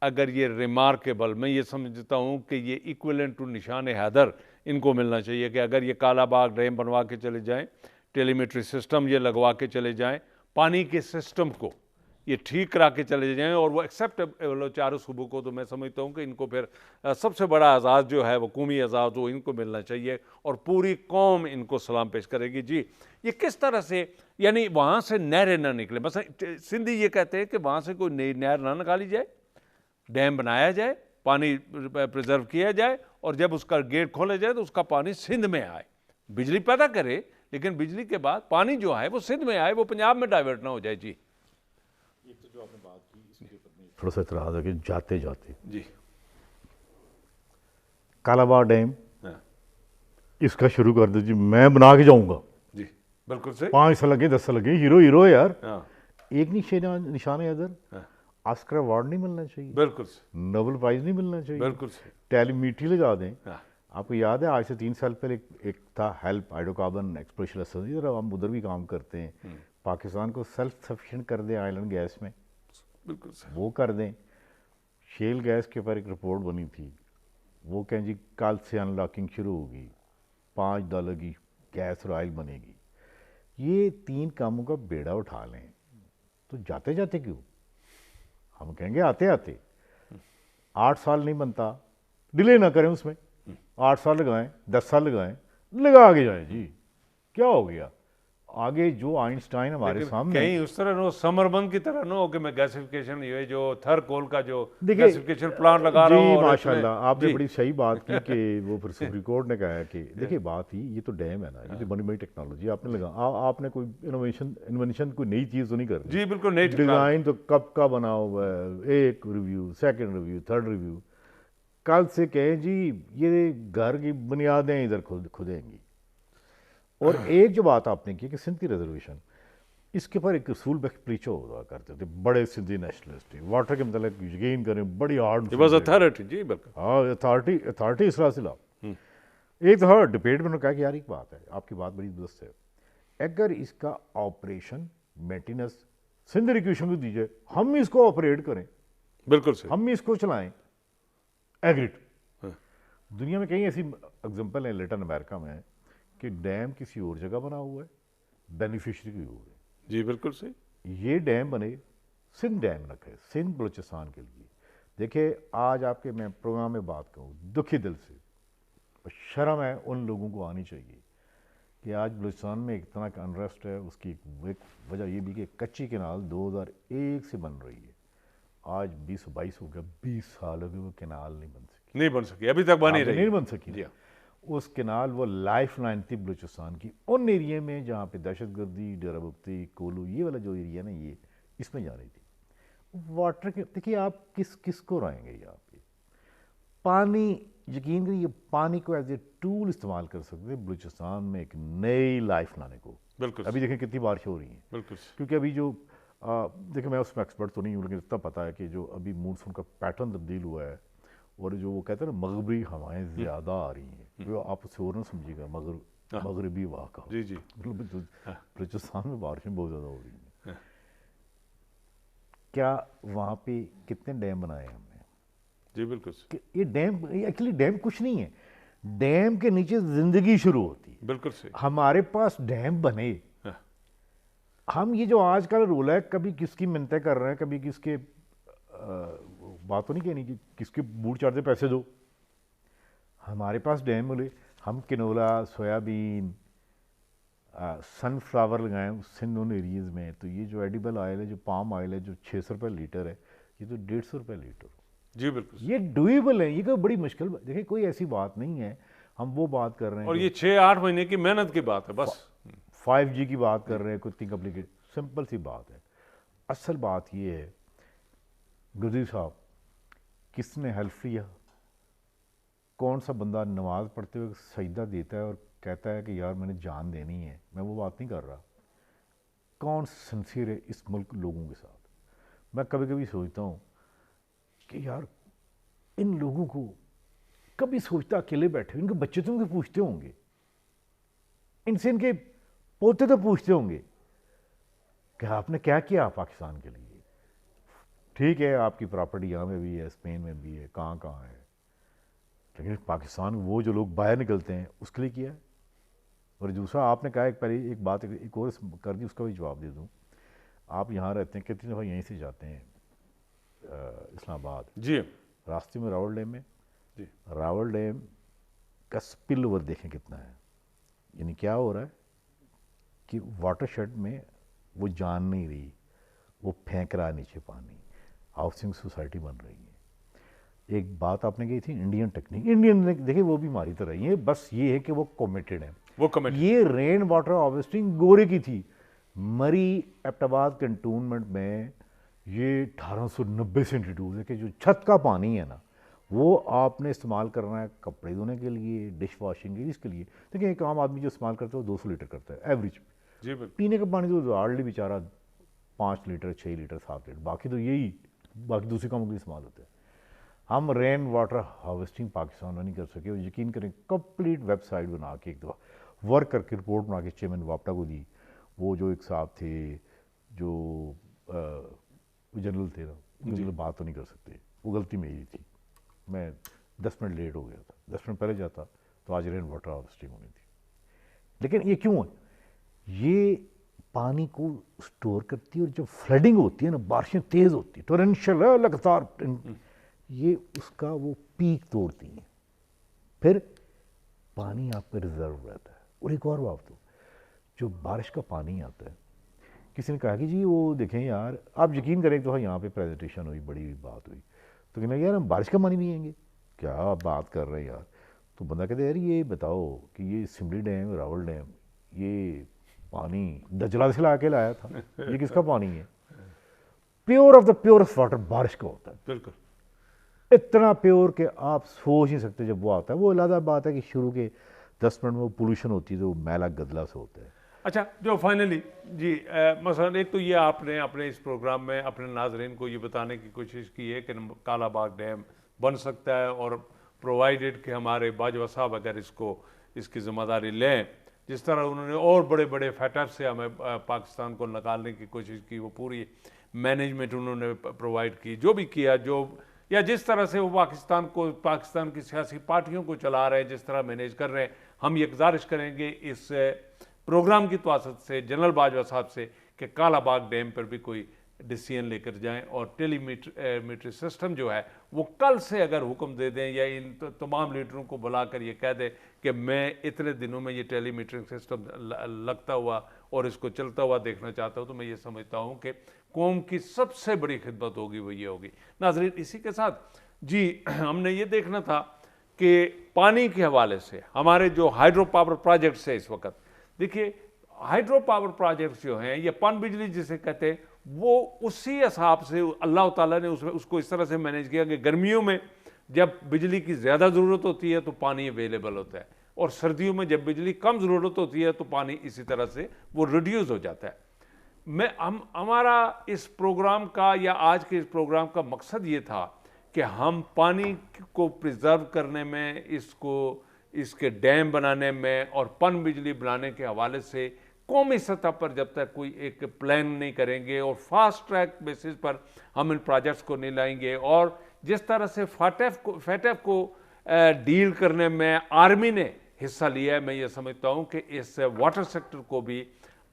اگر یہ ریمارکیبل, میں یہ سمجھتا ہوں کہ یہ ایکویلنٹ ٹو نشان حیدر ان کو ملنا چاہیے کہ اگر یہ کالا باغ ڈیم بنوا کے چلے جائیں, ٹیلی میٹری سسٹم یہ لگوا کے چلے جائیں, پانی کے سسٹم کو یہ ٹھیک کرا کے چلے جائیں, اور وہ ایکسیپٹیبل ہو چاروں صوبوں کو, تو میں سمجھتا ہوں کہ ان کو پھر سب سے بڑا اعزاز جو ہے وہ قومی اعزاز وہ ان کو ملنا چاہیے, اور پوری قوم ان کو سلام پیش کرے گی. جی, یہ کس طرح سے, یعنی وہاں سے نہریں نہ نکلے, بس سندھی یہ کہتے ہیں کہ وہاں سے کوئی نئی نہر نہ نکالی جائے, ڈیم بنایا جائے, پانی پریزرو کیا جائے, اور جب اس کا گیٹ کھولا جائے تو اس کا پانی سندھ میں آئے, بجلی پیدا کرے, لیکن بجلی کے بعد پانی جو ہے وہ سندھ میں آئے, وہ پنجاب میں ڈائیورٹ نہ ہو جائے. جی, یہ تو جو آپ نے بات کی اس کے اوپر تھوڑا سا اعتراض ہے کہ جاتے جاتے جی, کالا باغ ڈیم اس کا شروع کر دیجیے, میں بنا کے جاؤں گا. جی بالکل صحیح. 5 سال لگے, 10 سال لگے, ہیرو ہے یار. ہاں, ایک نشان حیدر, آسکر ایوارڈ نہیں ملنا چاہیے, بالکل صحیح, نوبل پرائز نہیں ملنا چاہیے, بالکل صحیح. ٹیلی میٹری لگا دیں. ہاں, آپ کو یاد ہے آج سے 3 سال پہلے ایک تھا help hydro carbon exploration study, ہم ادھر بھی کام کرتے ہیں, پاکستان کو سیلف سفیشینٹ کر دیں آئل اینڈ گیس میں, بالکل صحیح. وہ کر دیں. شیل گیس کے اوپر ایک رپورٹ بنی تھی, وہ کہیں جی کل سے ان لاکنگ شروع ہوگی, $5 کی گیس اور آئل بنے گی. یہ 3 کاموں کا بیڑا اٹھا لیں تو جاتے جاتے کیوں, ہم کہیں گے آتے آتے. 8 سال نہیں بنتا, ڈیلے نہ کریں اس میں, 8 سال لگائیں, 10 سال لگائیں, لگا کے جائیں. جی, کیا ہو گیا آگے جو آئنسٹائن ہمارے سامنے, کہیں اس طرح نہ سمر بند کی طرح نہ ہو کہ میں گیسیفیکیشن, یہ جو تھر کول کا جو دیکھیے گیسیفیکیشن پلانٹ لگا رہا ہوں. جی اور ماشاء اللہ آپ نے بڑی صحیح بات کی کہ وہ پھر سپریم کورٹ نے کہا ہے کہ دیکھیے بات ہی, یہ تو ڈیم ہے نا, یہ تو بڑی بڑی ٹیکنالوجی آپ نے لگا, آپ نے کوئی انوینشن کوئی نئی چیز تو نہیں کر دی. جی بالکل نہیں, ڈیزائن تو کب کا بنا ہوا ہے, ایک review, second review, third review. کل سے کہیں جی یہ گھر کی بنیادیں ادھر کھدیں گی. اور ایک جو بات آپ نے کی کہ سندھ کی ریزرویشن, اس کے اوپر ایک رسول بخش پلیچو ہوا کرتے تھے, بڑے سندھی نیشنلسٹ, واٹر کے متعلق یقین کریں بڑی ہارڈ اتھارٹی. جی بالکل, ہاں, اتھارٹی اس سلسلہ. ایک تو ہر ڈبیٹ میں نے کہا کہ یار ایک بات ہے, آپ کی بات بڑی درست ہے, اگر اس کا آپریشن مینٹیننس سندھ اریگیشن کو دیجیے, ہم اس کو آپریٹ کریں, بالکل صحیح, ہم اس کو چلائیں, ایگریٹ. دنیا میں کئی ایسی اگزامپل ہیں لیٹن امریکہ میں کہ ڈیم کسی اور جگہ بنا ہوا ہے, بینیفیشری کی ہو ہے. جی بالکل صحیح. یہ ڈیم بنے, سندھ ڈیم رکھے سندھ بلوچستان کے لیے. دیکھیں آج آپ کے میں پروگرام میں بات کروں دکھی دل سے, شرم ہے ان لوگوں کو آنی چاہیے کہ آج بلوچستان میں ایک طرح کا انریسٹ ہے. اس کی ایک وجہ یہ بھی کہ کچی کینال 2001 سے بن رہی ہے, آج 2022 ہو گیا, 20 سال ہو گئے وہ کینال نہیں بن سکی, ابھی تک بنی رہی, نہیں بن سکی. اس کینال وہ لائف لائن تھی بلوچستان کی, ان ایریے میں جہاں پہ دہشت گردی, ڈیرہ بگٹی, کولو, یہ والا جو ایریا نا, یہ اس میں جا رہی تھی. واٹر کے دیکھیے آپ کس کو رائیں گے یہاں پہ, پانی یقین کریے یہ پانی کو ایز اے ٹول استعمال کر سکتے ہیں بلوچستان میں ایک نئی لائف لانے کو. بالکل ابھی دیکھیں کتنی بارشیں ہو رہی ہیں, بالکل, کیونکہ ابھی جو دیکھیں میں اس میں ایکسپرٹ تو نہیں ہوں, لیکن اتنا پتہ ہے کہ جو ابھی مونسون کا پیٹرن تبدیل ہوا ہے, اور جو وہ کہتے ہیں نا مغربی ہوائیں زیادہ آ رہی ہیں, جو آپ اسے اور نہ سمجھیے گا, مغربی واقع. جی جی, بلوچستان میں بارشیں بہت زیادہ ہو رہی ہیں. کیا وہاں پہ کتنے ڈیم بنائے ہم نے؟ جی بالکل, یہ ڈیم ایکچولی ڈیم کچھ نہیں ہے, ڈیم کے نیچے زندگی شروع ہوتی ہے. بالکل صحیح. ہمارے پاس ڈیم بنے, ہم یہ جو آج کل رول ہے کبھی کس کی منتیں کر رہے ہیں, کبھی کس کے بات تو نہیں کہنی کہ کس کے بوٹ چاڑتے پیسے دو. ہمارے پاس ڈیم بولے, ہم کنولا, سویابین, سن فلاور لگائیں سندھ ان ایریز میں, تو یہ جو ایڈیبل آئل ہے, جو پام آئل ہے, جو 600 روپے لیٹر ہے, یہ تو 150 روپے لیٹر. جی بالکل, یہ ڈویبل ہے, یہ کوئی بڑی مشکل, دیکھیں کوئی ایسی بات نہیں ہے. ہم وہ بات کر رہے ہیں اور یہ 6-8 مہینے کی محنت کی بات ہے بس. 5G کی بات کر رہے ہیں, کوئی اتنی کمپلیکیٹ, سمپل سی بات ہے. اصل بات یہ ہے گدی صاحب, کس نے ہیلپ لیا, کون سا بندہ نماز پڑھتے ہوئے سجدہ دیتا ہے اور کہتا ہے کہ یار میں نے جان دینی ہے, میں وہ بات نہیں کر رہا. کون سنسیئر ہے اس ملک لوگوں کے ساتھ. میں کبھی کبھی سوچتا ہوں کہ یار ان لوگوں کو کبھی سوچتا اکیلے بیٹھے ان کے بچے تو ان کے پوچھتے ہوں گے, ان سے ان کے پوتے تو پوچھتے ہوں گے کہ آپ نے کیا کیا پاکستان کے لیے. ٹھیک ہے آپ کی پراپرٹی یہاں میں بھی ہے, اسپین میں بھی ہے, کہاں کہاں ہے, لیکن پاکستان وہ جو لوگ باہر نکلتے ہیں اس کے لیے کیا ہے. اور دوسرا آپ نے کہا پہلے ایک بات ایک اور کر دی, اس کا بھی جواب دے دوں. آپ یہاں رہتے ہیں, کتنی دفعہ یہیں سے جاتے ہیں اسلام آباد, جی راستے میں راول ڈیم ہے, جی راول ڈیم کا سپل اوور دیکھیں کتنا ہے. یعنی کیا ہو رہا ہے کہ واٹر شیڈ میں وہ جان نہیں رہی, وہ پھینک رہا ہے نیچے پانی, ہاؤسنگ سوسائٹی بن رہی ہے. ایک بات آپ نے کہی تھی انڈین ٹیکنیک, انڈین دیکھیں وہ بھی ہماری طرح ہی ہے, بس یہ ہے کہ وہ کمیٹڈ ہیں. وہ کمیٹی یہ رین واٹر ہارویسٹنگ گورے کی تھی. مری ایبٹ آباد کنٹونمنٹ میں یہ 1890 سے انٹروڈیوس ہے کہ جو چھت کا پانی ہے نا وہ آپ نے استعمال کرنا ہے کپڑے دھونے کے لیے, ڈش واشنگ کے لیے, اس کے لیے. دیکھیں ایک عام آدمی جو استعمال کرتا ہے وہ 200 لیٹر کرتا ہے ایوریج. جی بالکل. پینے کا پانی تو ہارڈلی بیچارہ 5 لیٹر 6 لیٹر 7 لیٹر, باقی تو یہی باقی دوسرے کاموں کے لیے استعمال ہوتا ہے. ہم رین واٹر ہارویسٹنگ پاکستان میں نہیں کر سکے. اور یقین کریں کمپلیٹ ویب سائٹ بنا کے ایک دفعہ ورک کر کے رپورٹ بنا کے چیئرمین واپٹا کو دی. وہ جو ایک صاحب تھے جو جنرل تھے نا, ان بات تو نہیں کر سکتے, وہ غلطی میری تھی, میں 10 منٹ لیٹ ہو گیا تھا. 10 منٹ پہلے جاتا تو آج رین واٹر ہارویسٹنگ ہونی تھی. لیکن یہ کیوں ہے, یہ پانی کو سٹور کرتی ہے, اور جب فلڈنگ ہوتی ہے نا, بارشیں تیز ہوتی ہیں ٹورنشل لگاتار, یہ اس کا وہ پیک توڑتی ہیں, پھر پانی آپ کا ریزرو رہتا ہے. اور ایک اور بات, تو جو بارش کا پانی آتا ہے, کسی نے کہا کہ جی وہ دیکھیں یار, آپ یقین کریں تو یہاں پہ پریزنٹیشن ہوئی, بڑی بات ہوئی, تو کہنا یار ہم بارش کا پانی بھی آئیں گے, کیا بات کر رہے ہیں یار. تو بندہ کہتے ہیں یار یہ بتاؤ کہ یہ سملی ڈیم, راول ڈیم, یہ پانی دجلہ سے لا کے لایا تھا, یہ کس کا پانی ہے؟ Pure of the purest water بارش کا ہوتا ہے. بالکل اتنا پیور کہ آپ سوچ نہیں سکتے جب وہ آتا ہے. وہ علیحدہ بات ہے کہ شروع کے 10 منٹ میں وہ پولوشن ہوتی ہے تو وہ میلا گدلا سے ہوتا ہے. اچھا, جو فائنلی جی مثلا ایک تو یہ آپ نے اپنے اس پروگرام میں اپنے ناظرین کو یہ بتانے کی کوشش کی ہے کہ کالا باغ ڈیم بن سکتا ہے, اور پرووائڈڈ کہ ہمارے باجوہ صاحب اگر اس کی ذمہ داری لیں, جس طرح انہوں نے اور بڑے بڑے فیٹر سے ہمیں پاکستان کو نکالنے کی کوشش کی, وہ پوری مینجمنٹ انہوں نے پرووائڈ کی, جو بھی کیا, جو یا جس طرح سے وہ پاکستان کی سیاسی پارٹیوں کو چلا رہے ہیں, جس طرح مینیج کر رہے ہیں, ہم یہ گزارش کریں گے اس پروگرام کی توسط سے جنرل باجوہ صاحب سے کہ کالا باغ ڈیم پر بھی کوئی ڈیسیژن لے کر جائیں, اور ٹیلی میٹری سسٹم جو ہے وہ کل سے اگر حکم دے دیں, یا ان تمام لیڈروں کو بلا کر یہ کہہ دیں کہ میں اتنے دنوں میں یہ ٹیلی میٹرنگ سسٹم لگتا ہوا اور اس کو چلتا ہوا دیکھنا چاہتا ہوں, تو میں یہ سمجھتا ہوں کہ قوم کی سب سے بڑی خدمت ہوگی وہ یہ ہوگی. ناظرین, اسی کے ساتھ جی ہم نے یہ دیکھنا تھا کہ پانی کے حوالے سے ہمارے جو ہائیڈرو پاور پروجیکٹس ہیں اس وقت, دیکھیے ہائیڈرو پاور پروجیکٹس جو ہیں, یہ پن بجلی جسے کہتے ہیں, وہ اسی حساب سے اللہ تعالیٰ نے اس کو اس طرح سے مینیج کیا کہ گرمیوں میں جب بجلی کی زیادہ ضرورت ہوتی ہے تو پانی اویلیبل ہوتا ہے, اور سردیوں میں جب بجلی کم ضرورت ہوتی ہے تو پانی اسی طرح سے وہ ریڈیوز ہو جاتا ہے. ہمارا اس پروگرام کا یا آج کے اس پروگرام کا مقصد یہ تھا کہ ہم پانی کو پریزرو کرنے میں, اس کے ڈیم بنانے میں اور پن بجلی بنانے کے حوالے سے قومی سطح پر جب تک کوئی ایک پلان نہیں کریں گے اور فاسٹ ٹریک بیسس پر ہم ان پروجیکٹس کو نہیں لائیں گے, اور جس طرح سے فیٹیف کو ڈیل کرنے میں آرمی نے حصہ لیا ہے, میں یہ سمجھتا ہوں کہ اس واٹر سیکٹر کو بھی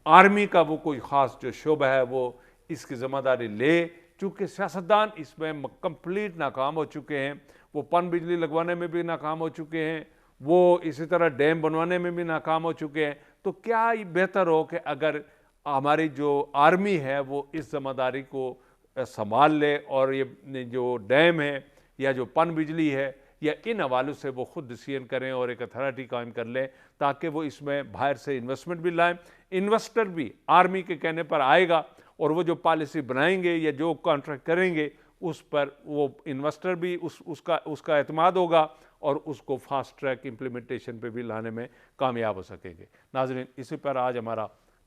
آرمی کا وہ کوئی خاص جو شعبہ ہے وہ اس کی ذمہ داری لے, چونکہ سیاستدان اس میں کمپلیٹ ناکام ہو چکے ہیں. وہ پن بجلی لگوانے میں بھی ناکام ہو چکے ہیں, وہ اسی طرح ڈیم بنوانے میں بھی ناکام ہو چکے ہیں. تو کیا بہتر ہو کہ اگر ہماری جو آرمی ہے وہ اس ذمہ داری کو سنبھال لے, اور یہ جو ڈیم ہے یا جو پن بجلی ہے یا ان حوالوں سے وہ خود ڈیسیژن کریں اور ایک اتھارٹی قائم کر لیں, تاکہ وہ اس میں باہر سے انویسٹمنٹ بھی لائیں. انویسٹر بھی آرمی کے کہنے پر آئے گا, اور وہ جو پالیسی بنائیں گے یا جو کانٹریکٹ کریں گے اس پر وہ انویسٹر بھی اس کا اعتماد ہوگا, اور اس کو فاسٹ ٹریک امپلیمنٹیشن پہ بھی لانے میں کامیاب ہو سکیں گے. ناظرین, اسی پر آج ہمارا